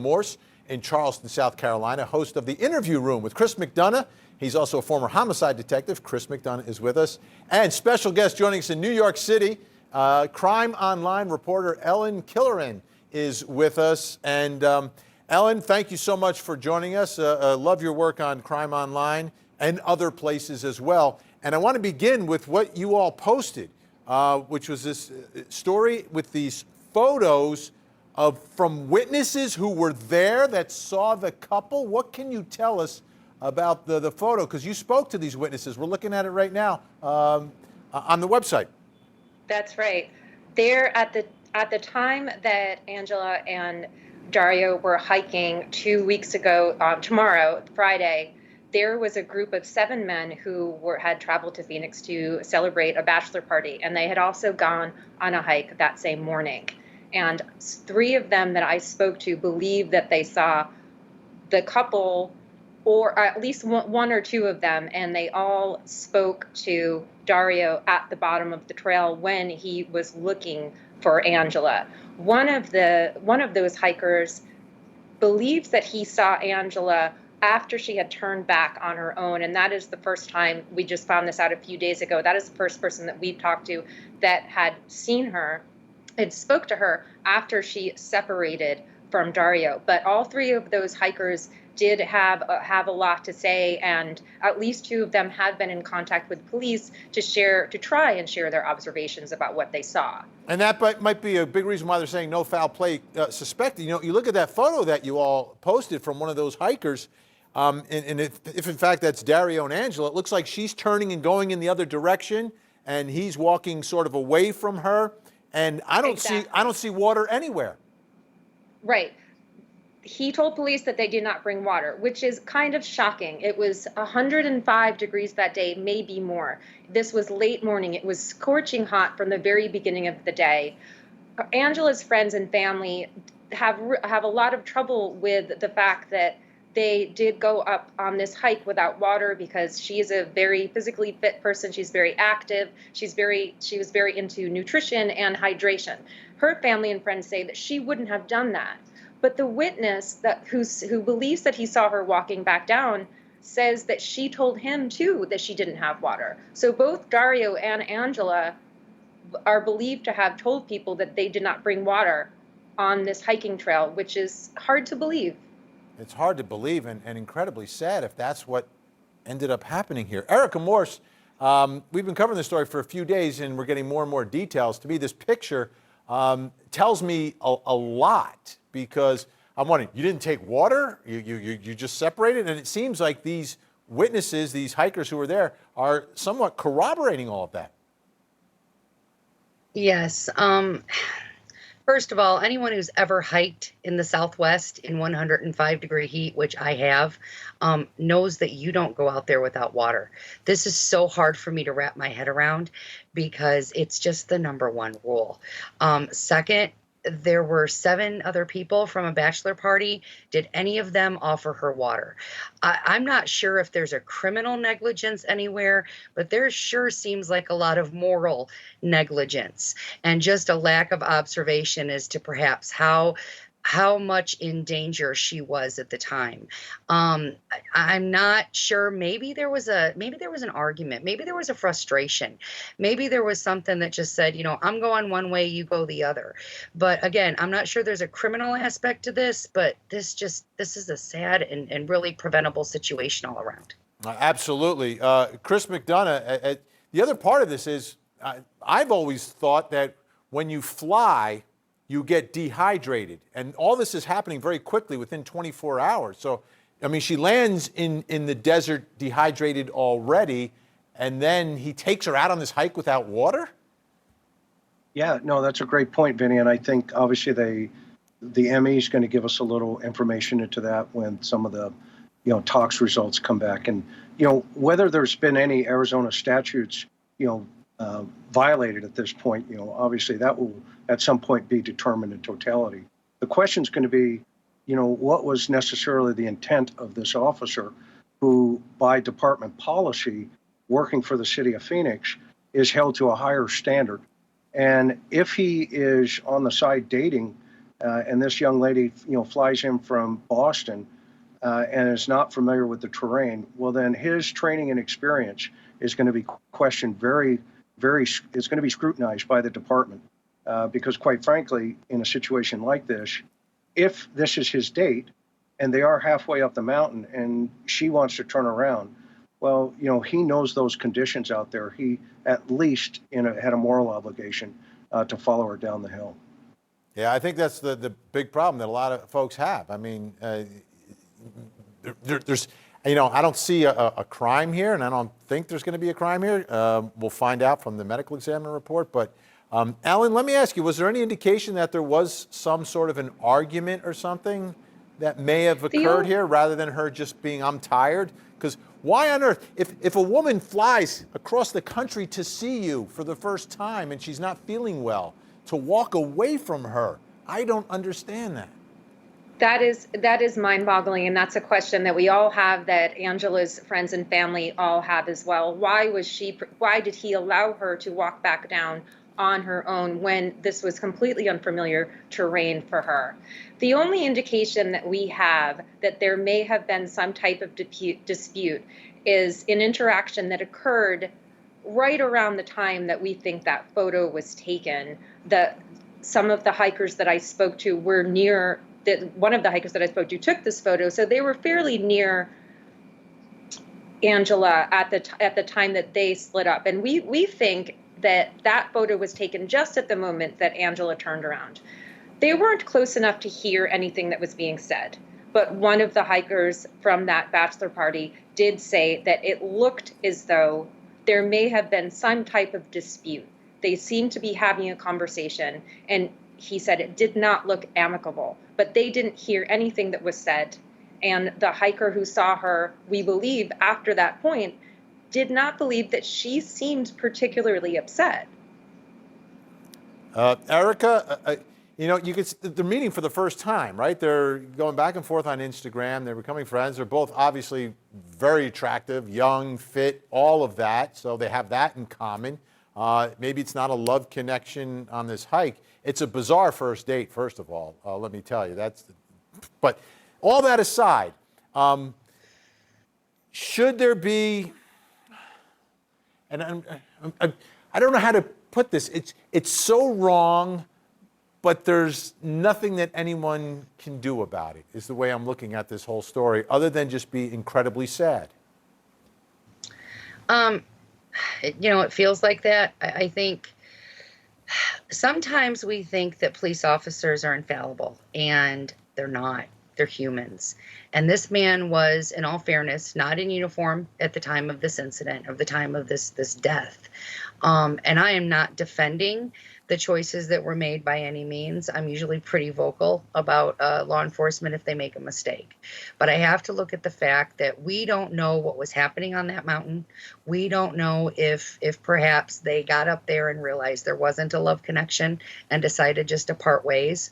Morse in Charleston, South Carolina, host of The Interview Room with Chris McDonough. He's also a former homicide detective. Chris McDonough is with us. And special guest joining us in New York City, Crime Online reporter Ellen Killoran is with us. And Ellen, thank you so much for joining us. Love your work on Crime Online and other places as well. And I want to begin with what you all posted, which was this story with these photos from witnesses who were there that saw the couple. What can you tell us about the photo? Because you spoke to these witnesses. We're looking at it right now on the website. That's right. There at the time that Angela and Dario were hiking 2 weeks ago, tomorrow, Friday, there was a group of 7 men who had traveled to Phoenix to celebrate a bachelor party, and they had also gone on a hike that same morning. And 3 of them that I spoke to believe that they saw the couple, or at least one or 2 of them, and they all spoke to Dario at the bottom of the trail when he was looking for Angela. One of those hikers believes that he saw Angela after she had turned back on her own, and that is the first time. We just found this out a few days ago. That is the first person that we've talked to that had seen her and spoke to her after she separated from Dario. But all 3 of those hikers did have a lot to say, and at least 2 of them have been in contact with police to try and share their observations about what they saw. And that might be a big reason why they're saying no foul play suspected. You know, you look at that photo that you all posted from one of those hikers, and if in fact that's Dario and Angela, it looks like she's turning and going in the other direction, and he's walking sort of away from her. And I don't see water anywhere. Right. He told police that they did not bring water, which is kind of shocking. It was 105 degrees that day, maybe more. This was late morning. It was scorching hot from the very beginning of the day. Angela's friends and family have a lot of trouble with the fact that they did go up on this hike without water, because she is a very physically fit person. She's very active. She was very into nutrition and hydration. Her family and friends say that she wouldn't have done that. But the witness who believes that he saw her walking back down says that she told him too that she didn't have water. So both Dario and Angela are believed to have told people that they did not bring water on this hiking trail, which is hard to believe. It's hard to believe and incredibly sad if that's what ended up happening here. Erica Morse, we've been covering this story for a few days, and we're getting more and more details. To me, this picture tells me a lot, because I'm wondering, you didn't take water? You just separated? And it seems like these witnesses, these hikers who were there, are somewhat corroborating all of that. Yes. First of all, anyone who's ever hiked in the Southwest in 105-degree heat, which I have, knows that you don't go out there without water. This is so hard for me to wrap my head around, because it's just the #1 rule. Second, there were 7 other people from a bachelor party. Did any of them offer her water? I'm not sure if there's a criminal negligence anywhere, but there sure seems like a lot of moral negligence and just a lack of observation as to perhaps how much in danger she was at the time. I'm not sure. Maybe there was an argument. Maybe there was a frustration. Maybe there was something that just said, I'm going one way, you go the other. But again, I'm not sure there's a criminal aspect to this, but this is a sad and really preventable situation all around. Absolutely. Chris McDonough, the other part of this is, I've always thought that when you fly, you get dehydrated. And all this is happening very quickly within 24 hours. So, I mean, she lands in the desert dehydrated already, and then he takes her out on this hike without water? Yeah, no, that's a great point, Vinny. And I think obviously the ME is going to give us a little information into that when some of the, tox results come back. And, whether there's been any Arizona statutes, violated at this point, obviously that will at some point be determined in totality. The question is going to be, what was necessarily the intent of this officer who, by department policy, working for the city of Phoenix, is held to a higher standard. And if he is on the side dating and this young lady, flies in from Boston and is not familiar with the terrain, well, then his training and experience is going to be questioned it's going to be scrutinized by the department. Because quite frankly, in a situation like this, if this is his date and they are halfway up the mountain and she wants to turn around, well, he knows those conditions out there. He at least had a moral obligation to follow her down the hill. Yeah, I think that's the big problem that a lot of folks have. I mean, there's, I don't see a crime here, and I don't think there's going to be a crime here. We'll find out from the medical examiner report. But, Alan, let me ask you, was there any indication that there was some sort of an argument or something that may have occurred here rather than her just being, I'm tired? Because why on earth, if a woman flies across the country to see you for the first time and she's not feeling well, to walk away from her, I don't understand that. That is mind-boggling, and that's a question that we all have, that Angela's friends and family all have as well. Why did he allow her to walk back down on her own when this was completely unfamiliar terrain for her? The only indication that we have that there may have been some type of dispute is an interaction that occurred right around the time that we think that photo was taken. Some of the hikers that I spoke to were near, one of the hikers that I spoke to took this photo, so they were fairly near Angela at the time that they split up. And we think that photo was taken just at the moment that Angela turned around. They weren't close enough to hear anything that was being said, but one of the hikers from that bachelor party did say that it looked as though there may have been some type of dispute. They seemed to be having a conversation, and he said it did not look amicable, but they didn't hear anything that was said. And the hiker who saw her, we believe, after that point, did not believe that she seemed particularly upset. Erica, they're meeting for the first time, right? They're going back and forth on Instagram. They're becoming friends. They're both obviously very attractive, young, fit, all of that. So they have that in common. Maybe it's not a love connection on this hike. It's a bizarre first date, first of all. Let me tell you. But all that aside, should there be, and I don't know how to put this. It's so wrong, but there's nothing that anyone can do about it, is the way I'm looking at this whole story, other than just be incredibly sad. It feels like that. I think sometimes we think that police officers are infallible, and they're not. They're humans. And this man was, in all fairness, not in uniform at the time of this incident, of the time of this death. And I am not defending the choices that were made by any means. I'm usually pretty vocal about law enforcement if they make a mistake. But I have to look at the fact that we don't know what was happening on that mountain. We don't know if perhaps they got up there and realized there wasn't a love connection and decided just to part ways.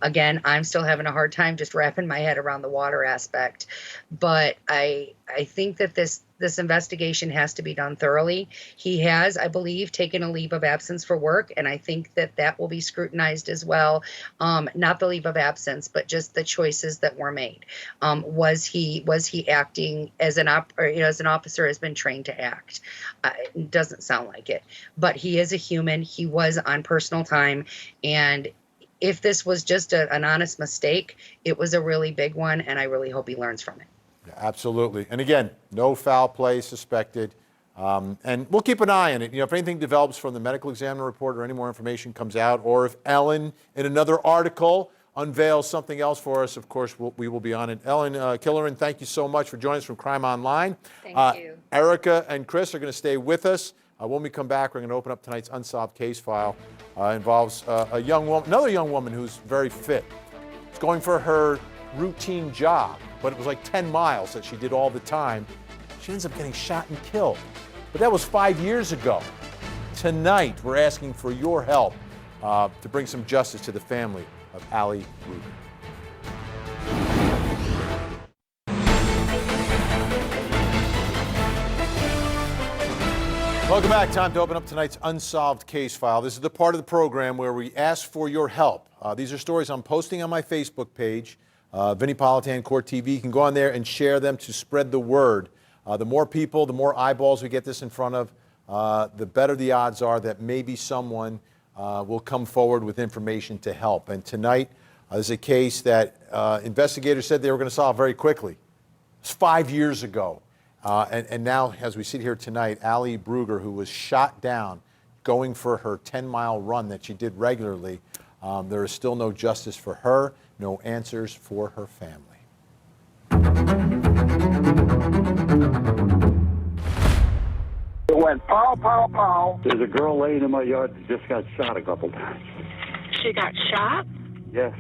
Again, I'm still having a hard time just wrapping my head around the water aspect. But I think that this investigation has to be done thoroughly. He has, I believe, taken a leave of absence for work, and I think that will be scrutinized as well. Not the leave of absence, but just the choices that were made. Was he acting as an officer has been trained to act? It doesn't sound like it, but he is a human. He was on personal time, and if this was just an honest mistake, it was a really big one, and I really hope he learns from it. Yeah, absolutely. And again, no foul play suspected. And we'll keep an eye on it. If anything develops from the medical examiner report or any more information comes out, or if Ellen, in another article, unveils something else for us, of course, we will be on it. Ellen Killoran, thank you so much for joining us from Crime Online. Thank you. Erica and Chris are going to stay with us. When we come back, we're going to open up tonight's unsolved case file. Involves another young woman who's very fit. It's going for her routine job, but it was like 10 miles that she did all the time. She ends up getting shot and killed. But that was 5 years ago. Tonight, we're asking for your help to bring some justice to the family of Allie Rubin. Welcome back. Time to open up tonight's unsolved case file. This is the part of the program where we ask for your help. These are stories I'm posting on my Facebook page, Vinnie Politan Court TV. You can go on there and share them to spread the word. The more people, the more eyeballs we get this in front of, the better the odds are that maybe someone will come forward with information to help. And tonight, there's a case that investigators said they were going to solve very quickly. It's 5 years ago. And now, as we sit here tonight, Allie Brugger, who was shot down going for her 10-mile run that she did regularly, there is still no justice for her, no answers for her family. It went pow, pow, pow. There's a girl laying in my yard that just got shot a couple times. She got shot? Yes.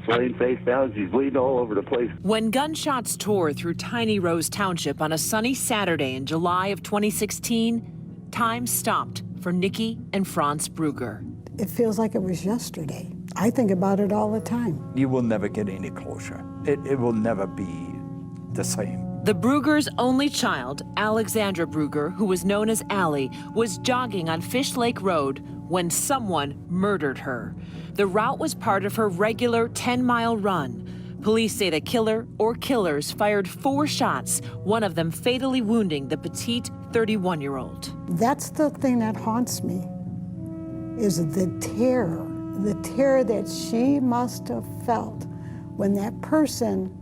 Laying face down, she's bleeding all over the place. When gunshots tore through Tiny Rose Township on a sunny Saturday in July of 2016, time stopped for Nikki and Franz Brugger. It feels like it was yesterday. I think about it all the time. You will never get any closure. It will never be the same. The Bruggers' only child, Alexandra Brugger, who was known as Allie, was jogging on Fish Lake Road when someone murdered her. The route was part of her regular 10-mile run. Police say the killer or killers fired 4 shots, one of them fatally wounding the petite 31-year-old. That's the thing that haunts me, is the terror that she must have felt when that person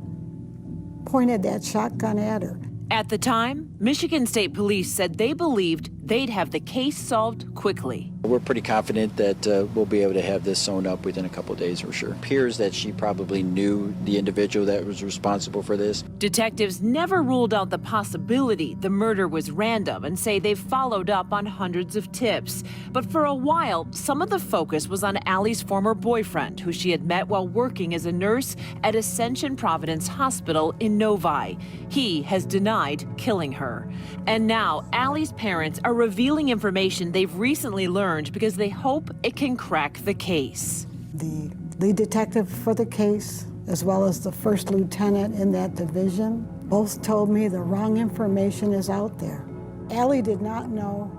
pointed that shotgun at her. At the time, Michigan State Police said they believed they'd have the case solved quickly. We're pretty confident that we'll be able to have this sewn up within a couple days for sure. It appears that she probably knew the individual that was responsible for this. Detectives never ruled out the possibility the murder was random and say they've followed up on hundreds of tips. But for a while, some of the focus was on Allie's former boyfriend, who she had met while working as a nurse at Ascension Providence Hospital in Novi. He has denied killing her. And now Allie's parents are revealing information they've recently learned because they hope it can crack the case. The lead detective for the case, as well as the first lieutenant in that division, both told me the wrong information is out there. Allie did not know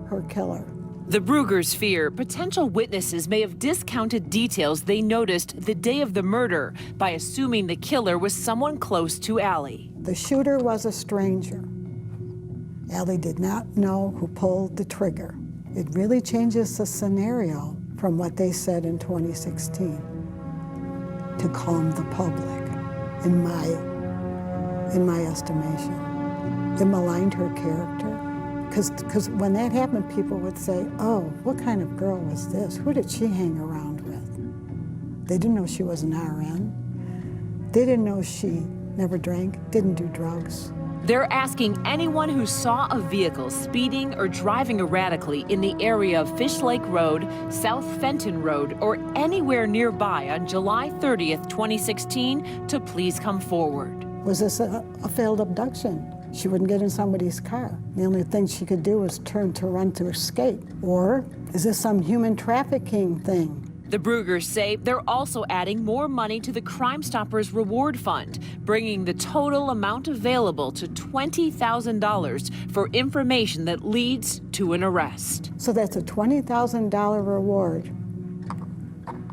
her killer. The Bruggers fear potential witnesses may have discounted details they noticed the day of the murder by assuming the killer was someone close to Allie. The shooter was a stranger. Allie did not know who pulled the trigger. It really changes the scenario from what they said in 2016 to calm the public, in my estimation. It maligned her character. Because when that happened, people would say, oh, what kind of girl was this? Who did she hang around with? They didn't know she was an RN. They didn't know she never drank, didn't do drugs. They're asking anyone who saw a vehicle speeding or driving erratically in the area of Fish Lake Road, South Fenton Road, or anywhere nearby on July 30th, 2016, to please come forward. Was this a failed abduction? She wouldn't get in somebody's car. The only thing she could do was turn to run to escape. Or is this some human trafficking thing? The Bruggers say they're also adding more money to the Crime Stoppers Reward Fund, bringing the total amount available to $20,000 for information that leads to an arrest. So that's a $20,000 reward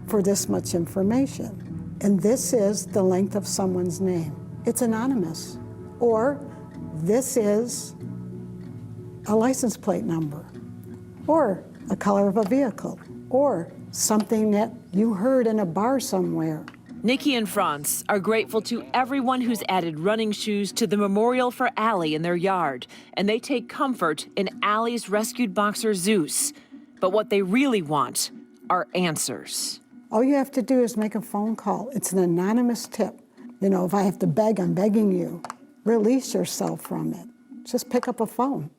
for this much information. And this is the length of someone's name. It's anonymous. Or this is a license plate number, or a color of a vehicle, or something that you heard in a bar somewhere. Nikki and Franz are grateful to everyone who's added running shoes to the memorial for Allie in their yard, and they take comfort in Allie's rescued boxer Zeus. But what they really want are answers. All you have to do is make a phone call. It's an anonymous tip. You know, if I have to beg, I'm begging you. Release yourself from it. Just pick up a phone.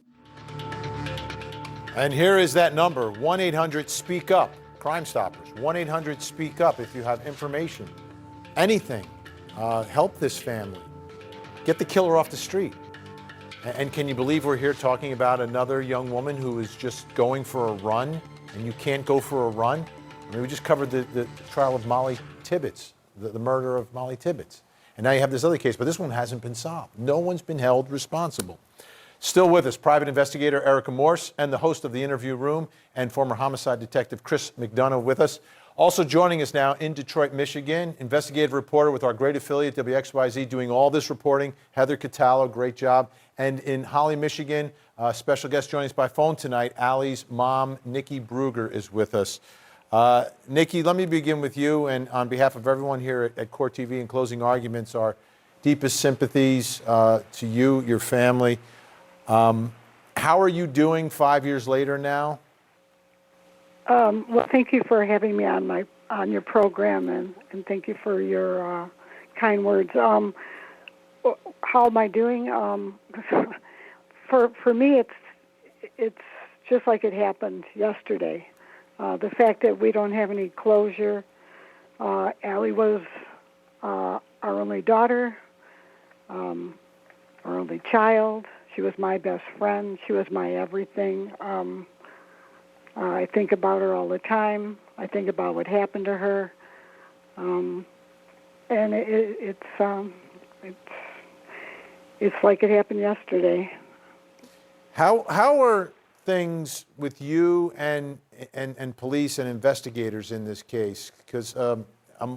And here is that number, 1-800-SPEAK-UP, Crime Stoppers. 1-800-SPEAK-UP if you have information, anything. Help this family. Get the killer off the street. And can you believe we're here talking about another young woman who is just going for a run, and you can't go for a run? I mean, we just covered the trial of Molly Tibbetts, the murder of Molly Tibbetts. And now you have this other case, but this one hasn't been solved. No one's been held responsible. Still with us, private investigator Erica Morse and the host of The Interview Room and former homicide detective Chris McDonough with us. Also joining us now in Detroit, Michigan, investigative reporter with our great affiliate WXYZ doing all this reporting, Heather Catallo, great job. And in Holly, Michigan, special guest joining us by phone tonight, Allie's mom, Nikki Bruger, is with us. Nikki, let me begin with you, and on behalf of everyone here at Court TV and Closing Arguments, our deepest sympathies to you, your family. How are you doing 5 years later now? Well, thank you for having me on your program, and thank you for your kind words. How am I doing? For me, it's just like it happened yesterday. The fact that we don't have any closure. Allie was our only daughter, our only child. She was my best friend. She was my everything. I think about her all the time. I think about what happened to her, and it's like it happened yesterday. How are things with you and police and investigators in this case? Because I'm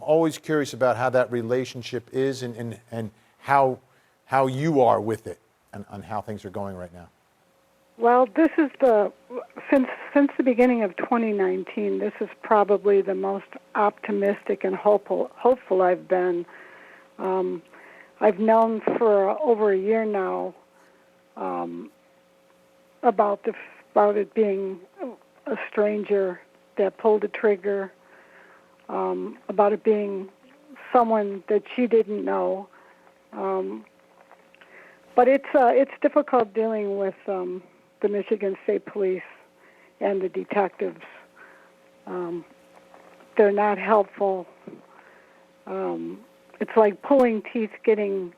always curious about how that relationship is and how you are with it and on how things are going right now. Well, this is since the beginning of 2019, this is probably the most optimistic and hopeful I've been. I've known for over a year now about it being a stranger that pulled the trigger, about it being someone that she didn't know. But it's difficult dealing with the Michigan State Police and the detectives. They're not helpful. It's like pulling teeth getting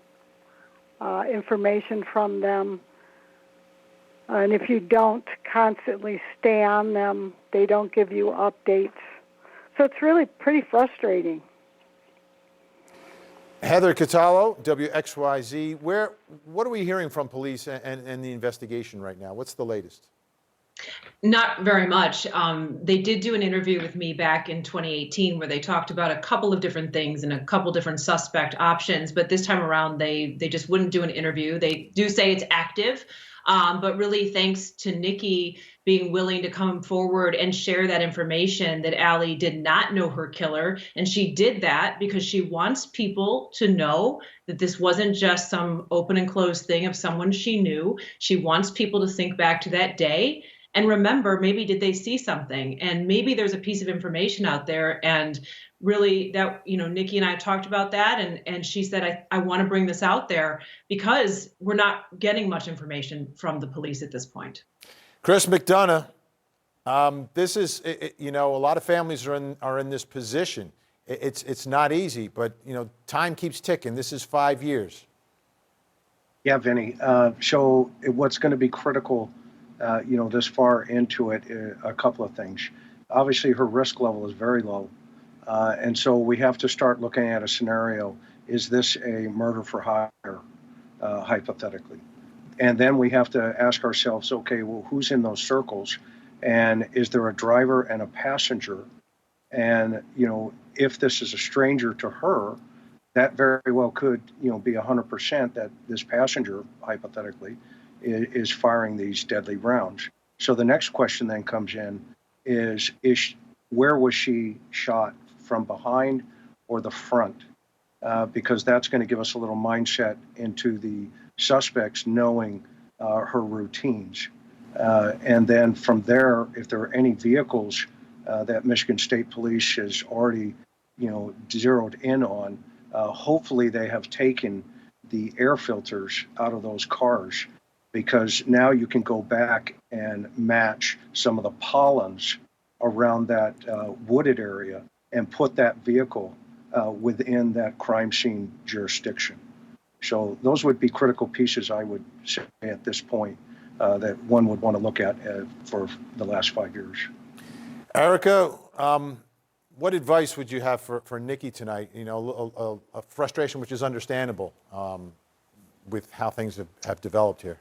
information from them. And if you don't constantly stay on them, they don't give you updates. So it's really pretty frustrating. Heather Catallo, WXYZ. What are we hearing from police and the investigation right now? What's the latest? Not very much. They did do an interview with me back in 2018 where they talked about a couple of different things and a couple different suspect options, but this time around they just wouldn't do an interview. They do say it's active, but really thanks to Nikki being willing to come forward and share that information that Allie did not know her killer. And she did that because she wants people to know that this wasn't just some open and closed thing of someone she knew. She wants people to think back to that day and remember, maybe did they see something? And maybe there's a piece of information out there. And really that, Nikki and I talked about that. And she said, I want to bring this out there because we're not getting much information from the police at this point. Chris McDonough, this is, a lot of families are in this position. It's not easy, but, time keeps ticking. This is 5 years. Yeah, Vinny. So what's going to be critical, this far into it, a couple of things. Obviously, her risk level is very low. And so we have to start looking at a scenario. Is this a murder for hire, hypothetically? And then we have to ask ourselves, okay, well, who's in those circles? And is there a driver and a passenger? And, if this is a stranger to her, that very well could, be 100% that this passenger, hypothetically, is firing these deadly rounds. So the next question then comes in is where was she shot, from behind or the front? Because that's going to give us a little mindset into the suspects knowing her routines. And then from there, if there are any vehicles that Michigan State Police has already, zeroed in on, hopefully they have taken the air filters out of those cars, because now you can go back and match some of the pollens around that wooded area and put that vehicle within that crime scene jurisdiction. So those would be critical pieces, I would say, at this point, that one would want to look at for the last 5 years. Erica, what advice would you have for Nikki tonight? A frustration which is understandable with how things have developed here.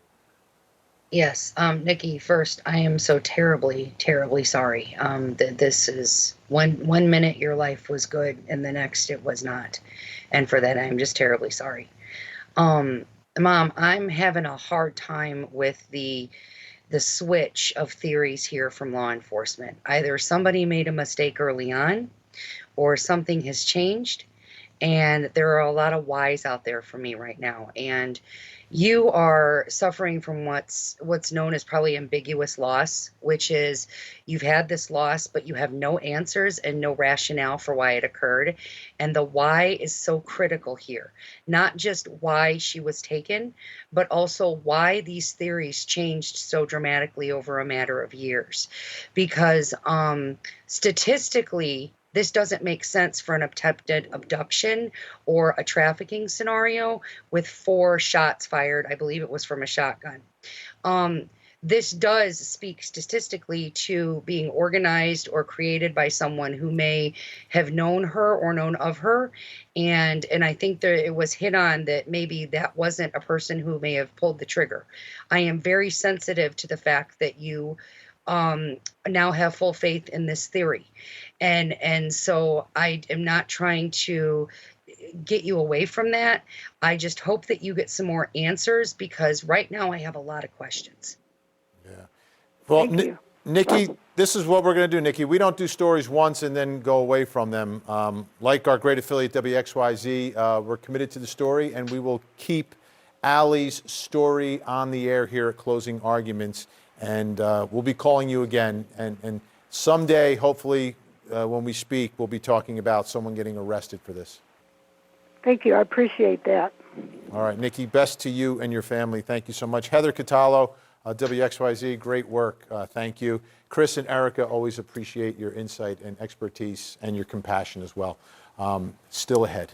Yes, Nikki, first, I am so terribly, terribly sorry. That this is one minute your life was good and the next it was not. And for that, I'm just terribly sorry. Um, Mom, I'm having a hard time with the switch of theories here from law enforcement. Either somebody made a mistake early on or something has changed. And there are a lot of whys out there for me right now. And you are suffering from what's known as probably ambiguous loss, which is you've had this loss, but you have no answers and no rationale for why it occurred. And the why is so critical here. Not just why she was taken, but also why these theories changed so dramatically over a matter of years. Because statistically, this doesn't make sense for an attempted abduction or a trafficking scenario with 4 shots fired. I believe it was from a shotgun. This does speak statistically to being organized or created by someone who may have known her or known of her. And I think that it was hit on that maybe that wasn't a person who may have pulled the trigger. I am very sensitive to the fact that you now have full faith in this theory. And so I am not trying to get you away from that. I just hope that you get some more answers because right now I have a lot of questions. Yeah. Well, Thank you. Nikki, this is what we're going to do, Nikki. We don't do stories once and then go away from them. Like our great affiliate WXYZ, we're committed to the story, and we will keep Allie's story on the air here at Closing Arguments. And we'll be calling you again. And someday, hopefully, when we speak, we'll be talking about someone getting arrested for this. Thank you. I appreciate that. All right, Nikki, best to you and your family. Thank you so much. Heather Catallo, WXYZ, great work. Thank you. Chris and Erica, always appreciate your insight and expertise and your compassion as well. Still ahead.